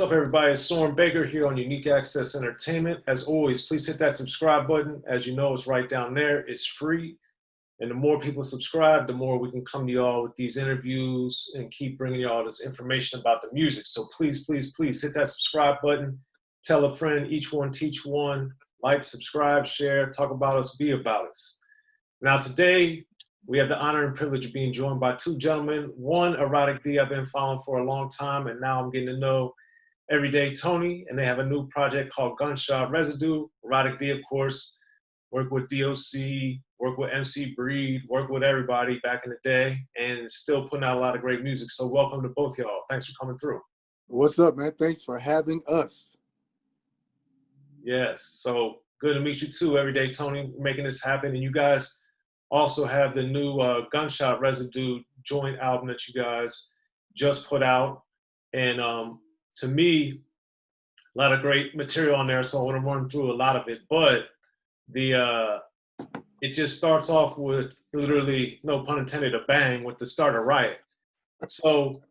up, everybody? It's Soren Baker here on Unique Access Entertainment. As always, please hit that subscribe button. As you know, it's right down there. It's free. And the more people subscribe, the more we can come to y'all with these interviews and keep bringing y'all this information about the music. So please, please, please hit that subscribe button. Tell a friend, each one, teach one. Like, subscribe, share, talk about us, be about us. Now today, we have the honor and privilege of being joined by two gentlemen. One, Erotic-D, I've been following for a long time, and now I'm getting to know Everyday Tony, and they have a new project called Gunshot Residue. Erotic-D, of course, worked with D.O.C, worked with MC Breed, worked with everybody back in the day, and still putting out a lot of great music. So welcome to both y'all. Thanks for coming through. What's up, man? Thanks for having us. Yes, so good to meet you too, Everyday Tony, making this happen. And you guys also have the new Gunshot Residue joint album that you guys just put out. And to me, a lot of great material on there, so I want to run through a lot of it. But it just starts off with literally, no pun intended, a bang with the start of Riot. So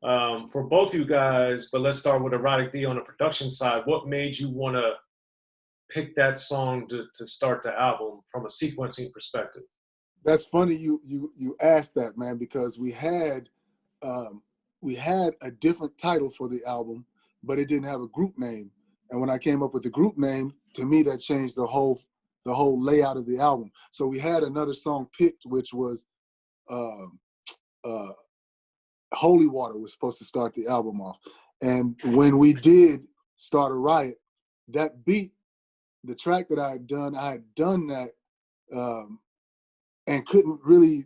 for both you guys, but let's start with Erotic-D on the production side, what made you want to pick that song to start the album from a sequencing perspective? That's funny you asked that, man, because we had a different title for the album, but it didn't have a group name. And when I came up with the group name, to me that changed the whole layout of the album. So we had another song picked, which was Holy Water was supposed to start the album off. And when we did Start a Riot, that beat, the track that I had done that and couldn't really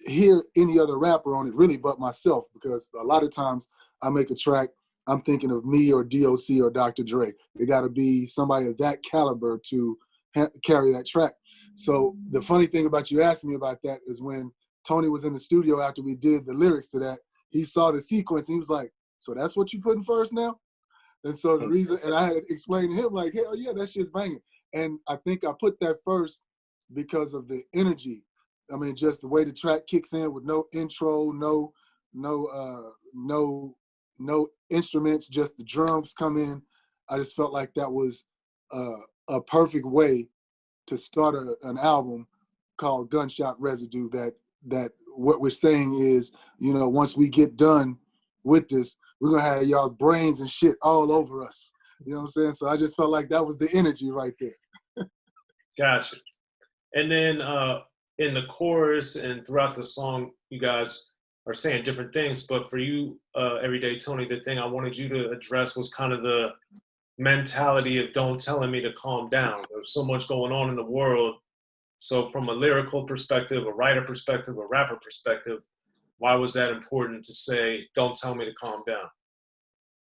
hear any other rapper on it really but myself, because a lot of times I make a track, I'm thinking of me or D.O.C or Dr. Dre. It got to be somebody of that caliber to carry that track. So the funny thing about you asking me about that is when Tony was in the studio after we did the lyrics to that, he saw the sequence and he was like, so that's what you putting first now? And so the reason, and I had explained to him like, hell yeah, that shit's banging. And I think I put that first because of the energy. I mean, just the way the track kicks in with no intro, no instruments, just the drums come in. I just felt like that was a perfect way to start an album called Gunshot Residue. That what we're saying is, you know, once we get done with this, we're gonna have y'all's brains and shit all over us. You know what I'm saying? So I just felt like that was the energy right there. Gotcha. And then in the chorus and throughout the song, you guys are saying different things. But for you, Everyday Tony, the thing I wanted you to address was kind of the mentality of don't telling me to calm down. There's so much going on in the world. So from a lyrical perspective, a writer perspective, a rapper perspective, why was that important to say, don't tell me to calm down?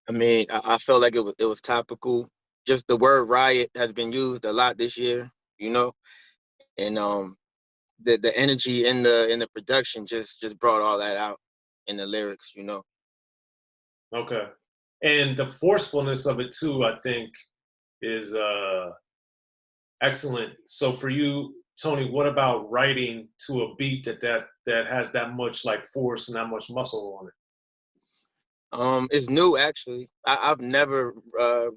I mean, I felt like it was topical. Just the word riot has been used a lot this year, you know, and the energy in the production just brought all that out in the lyrics, you know. Okay. And the forcefulness of it too, I think, is excellent. So for you, Tony, what about writing to a beat that has that much like force and that much muscle on it? It's new actually. I've never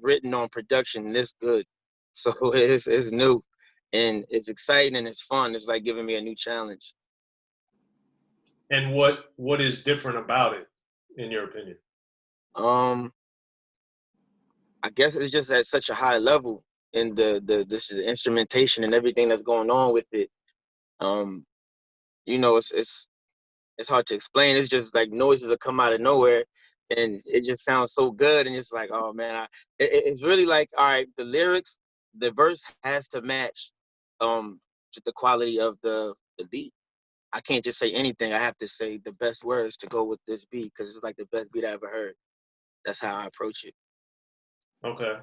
written on production this good, so it's new, and it's exciting and it's fun. It's like giving me a new challenge. And what is different about it, in your opinion? I guess it's just at such a high level in the instrumentation and everything that's going on with it. You know, it's hard to explain. It's just like noises that come out of nowhere, and it just sounds so good. And it's like, oh man, it's really like, all right, the lyrics, the verse has to match just the quality of the beat. I can't just say anything. I have to say the best words to go with this beat because it's like the best beat I ever heard. That's how I approach it. Okay.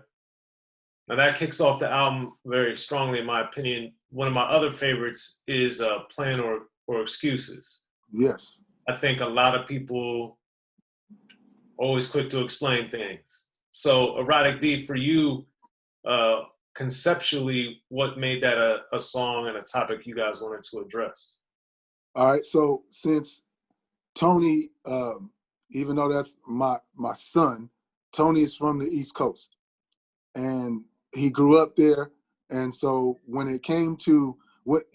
Now that kicks off the album very strongly, in my opinion. One of my other favorites is Plan or Excuses. Yes. I think a lot of people always quick to explain things. So Erotic-D, for you, conceptually, what made that a song and a topic you guys wanted to address? All right, so since Tony, even though that's my son, Tony is from the East Coast, and he grew up there. And so when it came to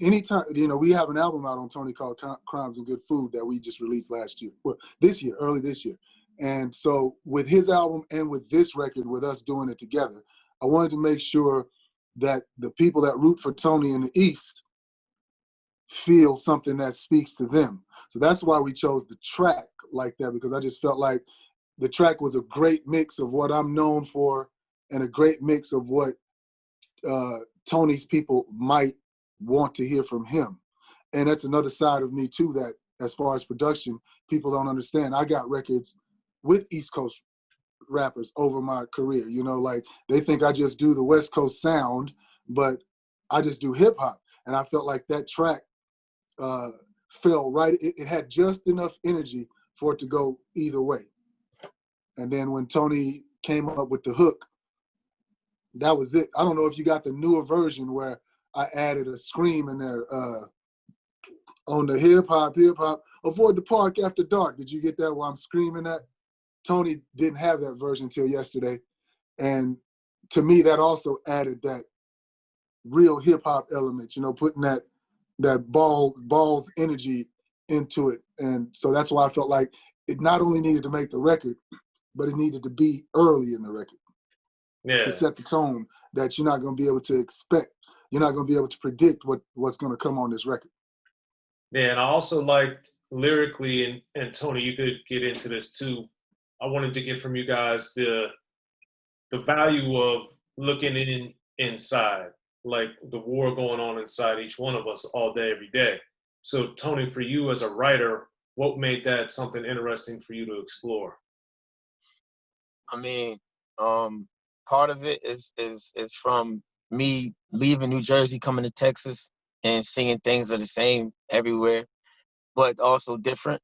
anytime, we have an album out on Tony called Crimes and Good Food that we just released last year, well, early this year. And so with his album and with this record, with us doing it together, I wanted to make sure that the people that root for Tony in the East feel something that speaks to them. So that's why we chose the track like that, because I just felt like the track was a great mix of what I'm known for and a great mix of what Tony's people might want to hear from him. And that's another side of me too, that as far as production, people don't understand. I got records with East Coast rappers over my career, like they think I just do the West Coast sound, but I just do hip hop. And I felt like that track fell right. It had just enough energy for it to go either way. And then when Tony came up with the hook, that was it. I don't know if you got the newer version where I added a scream in there on the hip hop, avoid the park after dark. Did you get that where I'm screaming that? Tony didn't have that version till yesterday. And to me, that also added that real hip hop element, putting that balls energy into it. And so that's why I felt like it not only needed to make the record, but it needed to be early in the record. Yeah. To set the tone that you're not going to be able to expect. You're not going to be able to predict what's going to come on this record. Yeah, and I also liked lyrically, and Tony, you could get into this too. I wanted to get from you guys the value of looking inside, like the war going on inside each one of us all day, every day. So Tony, for you as a writer, what made that something interesting for you to explore? I mean, part of it is from me leaving New Jersey, coming to Texas, and seeing things are the same everywhere, but also different.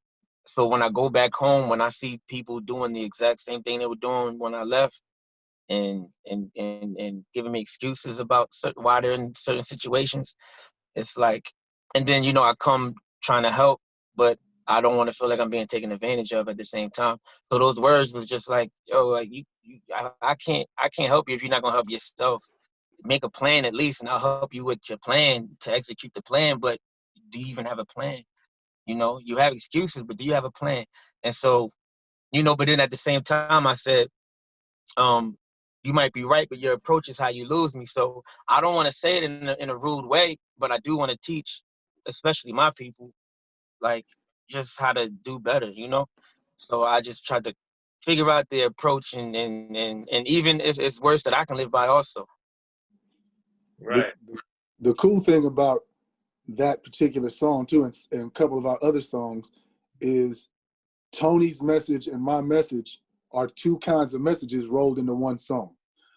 So when I go back home, when I see people doing the exact same thing they were doing when I left, and giving me excuses about why they're in certain situations, it's like, and then I come trying to help, but I don't want to feel like I'm being taken advantage of at the same time. So those words was just like, yo, like I can't help you if you're not gonna help yourself. Make a plan at least, and I'll help you with your plan to execute the plan. But do you even have a plan? You have excuses, but do you have a plan? And so, but then at the same time, I said, you might be right, but your approach is how you lose me. So I don't want to say it in a rude way, but I do want to teach, especially my people, like just how to do better, So I just tried to figure out the approach, and even it's words that I can live by also. Right. The cool thing about that particular song too, and a couple of our other songs, is Tony's message and my message are two kinds of messages rolled into one song.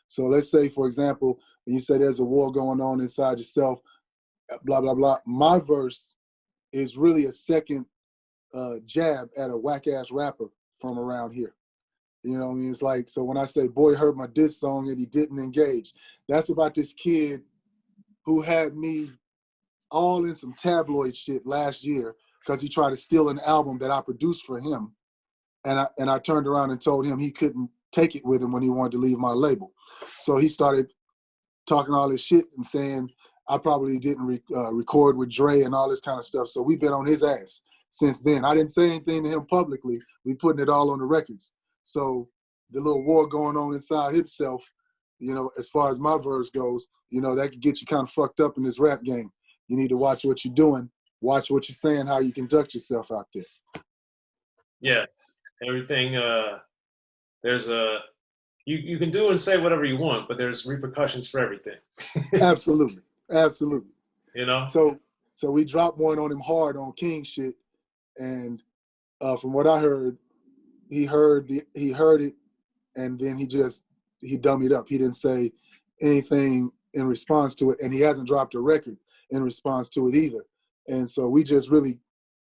So let's say, for example, when you say there's a war going on inside yourself, blah, blah, blah. My verse is really a second jab at a whack-ass rapper from around here. You know what I mean? It's like, so when I say, boy heard my diss song and he didn't engage, that's about this kid who had me all in some tabloid shit last year because he tried to steal an album that I produced for him. And I turned around and told him he couldn't take it with him when he wanted to leave my label. So he started talking all this shit and saying I probably didn't record with Dre and all this kind of stuff. So we've been on his ass since then. I didn't say anything to him publicly. We putting it all on the records. So the little war going on inside himself, as far as my verse goes, that could get you kind of fucked up in this rap game. You need to watch what you're doing, watch what you're saying, how you conduct yourself out there. Yes. Everything, there's you can do and say whatever you want, but there's repercussions for everything. Absolutely. So we dropped one on him hard on King shit, and from what I heard, he heard it, and then he dummied up. He didn't say anything in response to it, and he hasn't dropped a record in response to it either. And so we just really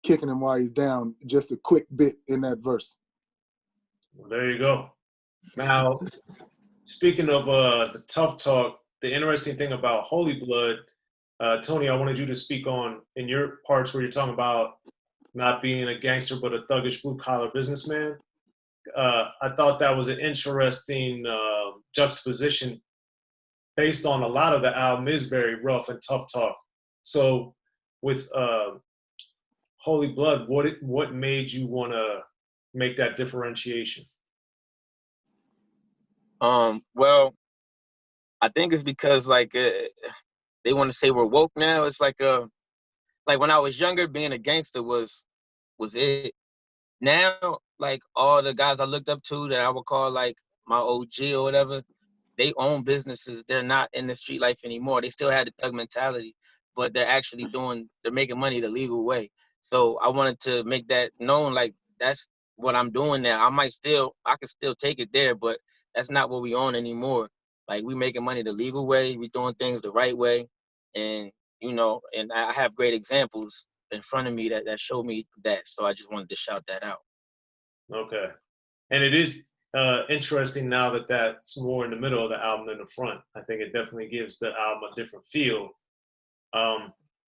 kicking him while he's down, just a quick bit in that verse. Well, there you go. Now, speaking of the tough talk, the interesting thing about Holy Blood, Tony, I wanted you to speak on in your parts where you're talking about not being a gangster but a thuggish blue-collar businessman. I thought that was an interesting juxtaposition based on a lot of the album is very rough and tough talk. So with Holy Blood, what made you want to make that differentiation? Well, I think it's because like they want to say we're woke now. It's like when I was younger, being a gangster was it. Now, like all the guys I looked up to that I would call like my OG or whatever, they own businesses. They're not in the street life anymore. They still had the thug mentality, but they're making money the legal way. So I wanted to make that known, like that's what I'm doing now. I could still take it there, but that's not what we own anymore. Like we making money the legal way, we doing things the right way. And, and I have great examples in front of me that show me that. So I just wanted to shout that out. Okay. And it is interesting now that that's more in the middle of the album than the front. I think it definitely gives the album a different feel.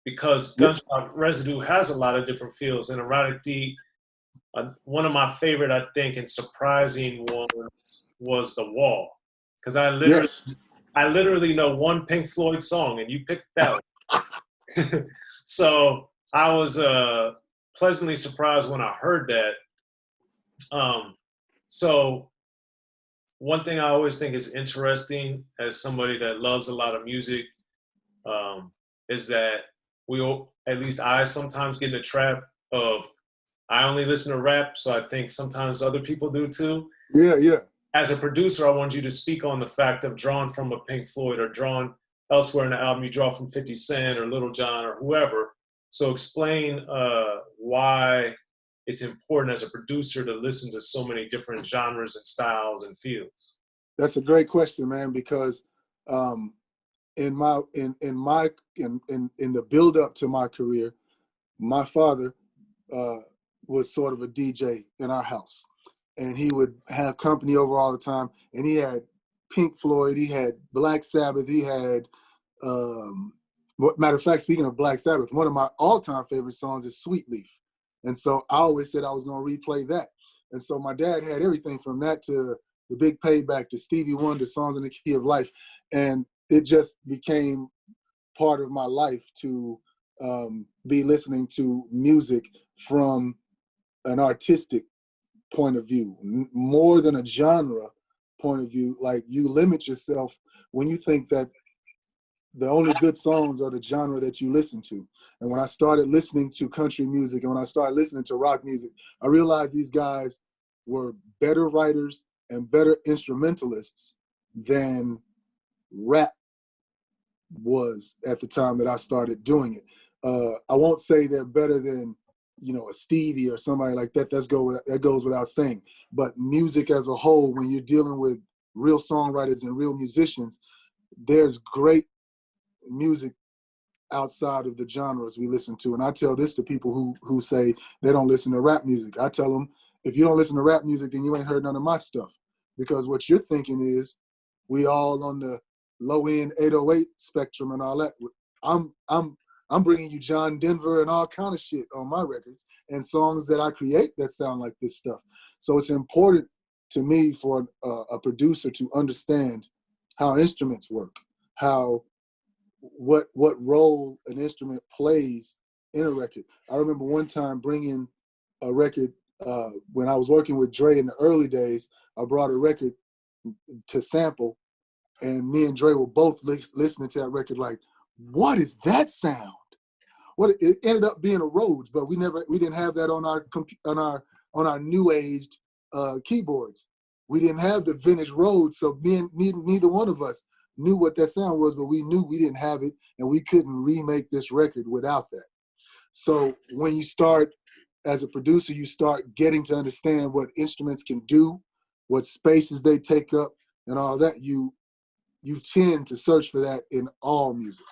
Because Gunshot Residue has a lot of different feels. And Erotic-D, one of my favorite, I think, and surprising ones was The Wall. Because I literally know one Pink Floyd song, and you picked that one. So I was pleasantly surprised when I heard that. So one thing I always think is interesting as somebody that loves a lot of music is that at least I sometimes get in the trap of I only listen to rap, so I think sometimes other people do too. Yeah. As a producer, I want you to speak on the fact of drawing from a Pink Floyd or drawn elsewhere in the album, you draw from 50 Cent or Little John or whoever. So explain why it's important as a producer to listen to so many different genres and styles and feels. That's a great question, man, because in the build up to my career, my father was sort of a DJ in our house, and he would have company over all the time. And he had Pink Floyd, he had Black Sabbath, he had. Matter of fact, speaking of Black Sabbath, one of my all-time favorite songs is "Sweet Leaf," and so I always said I was going to replay that. And so my dad had everything from that to The Big Payback to Stevie Wonder, Songs in the Key of Life, and it just became part of my life to be listening to music from an artistic point of view, more than a genre point of view. Like, you limit yourself when you think that the only good songs are the genre that you listen to. And when I started listening to country music and when I started listening to rock music, I realized these guys were better writers and better instrumentalists than rap was at the time that I started doing it. I won't say they're better than, a Stevie or somebody like that. That goes without saying. But music as a whole, when you're dealing with real songwriters and real musicians, there's great music outside of the genres we listen to. And I tell this to people who say they don't listen to rap music. I tell them, if you don't listen to rap music, then you ain't heard none of my stuff. Because what you're thinking is we all on the low end 808 spectrum and all that. I'm bringing you John Denver and all kind of shit on my records and songs that I create that sound like this stuff. So it's important to me for a producer to understand how instruments work, what role an instrument plays in a record. I remember one time bringing a record when I was working with Dre in the early days. I brought a record to sample, and me and Dre were both listening to that record like, what is that sound? It ended up being a Rhodes, but we didn't have that on our new aged keyboards. We didn't have the vintage Rhodes, so neither one of us knew what that sound was, but we knew we didn't have it, and we couldn't remake this record without that. So when you start, as a producer, you start getting to understand what instruments can do, what spaces they take up, and all that, you tend to search for that in all music.